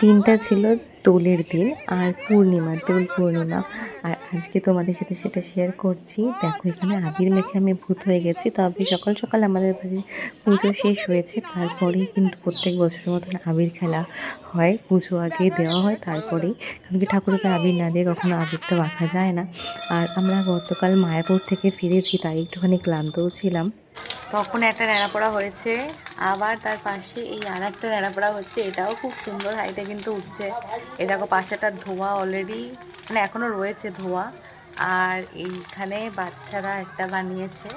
দিনটা ছিল দোলের দিন আর পূর্ণিমা, দোল পূর্ণিমা। আর আজকে তোমাদের সাথে সেটা শেয়ার করছি। দেখো এখানে আবির মেখে আমি ভূত হয়ে গেছি। তবে সকাল সকাল আমাদের বাড়ির পুজো শেষ হয়েছে, তারপরেই কিন্তু প্রত্যেক বছরের মতন আবির খেলা হয়। পুজো আগে দেওয়া হয় তারপরেই, কারণ কি ঠাকুরকে আবির না দিয়ে কখনো আবির তো মাখা যায় না। আর আমরা গতকাল মায়াপুর থেকে ফিরেছি, তাই একটুখানি ক্লান্তও ছিলাম। তখন একটা ন্যাড়াপোড়া হয়েছে, আবার তার পাশে এই আর একটা ন্যাড়াপোড়া হচ্ছে। এটাও খুব সুন্দর হাইটে কিন্তু উঠছে। এ দেখো পাশেটার ধোঁয়া অলরেডি, মানে এখনও রয়েছে ধোঁয়া। আর এইখানে বাচ্চারা একটা বানিয়েছে,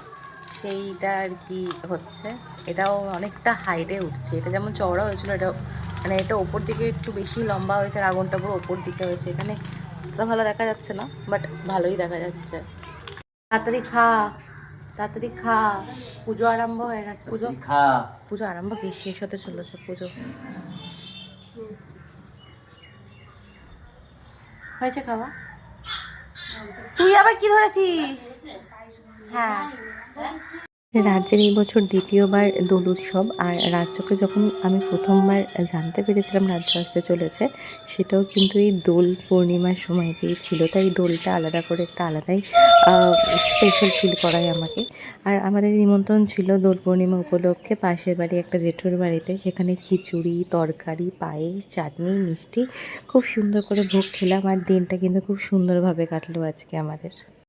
সেইটা আর কি হচ্ছে। এটাও অনেকটা হাইটে উঠছে। এটা যেমন চওড়া হয়েছিল, এটা মানে এটা ওপর দিকে একটু বেশি লম্বা হয়েছে, আর আগুনটা পুরো ওপর দিকে হয়েছে। এখানে অতটা ভালো দেখা যাচ্ছে না, বাট ভালোই দেখা যাচ্ছে। তাড়াতাড়ি খা, তাড়াতাড়ি খা, পুজো আরম্ভ হয়ে গেছে। পুজো খা, পুজো আরম্ভ কি শেষ হতে চলেছে পুজো। হয়েছে খাওয়া? তুই আবার কি ধরেছিস? হ্যাঁ, রাজ্যের এই বছর দ্বিতীয়বার দোল উৎসব। আর রাজ্যকে যখন আমি প্রথমবার জানতে পেরেছিলাম রাজ্য আসতে চলেছে, সেটাও কিন্তু এই দোল পূর্ণিমার সময়তেই ছিল। তাই দোলটা আলাদা করে একটা আলাদাই স্পেশাল ফিল করায় আমাকে। আর আমাদের নিমন্ত্রণ ছিল দোল পূর্ণিমা উপলক্ষে পাশের বাড়ি একটা জেঠুর বাড়িতে। সেখানে খিচুড়ি, তরকারি, পায়েস, চাটনি, মিষ্টি খুব সুন্দর করে ভোগ খেলাম। আর দিনটা কিন্তু খুব সুন্দরভাবে কাটলো আজকে আমাদের।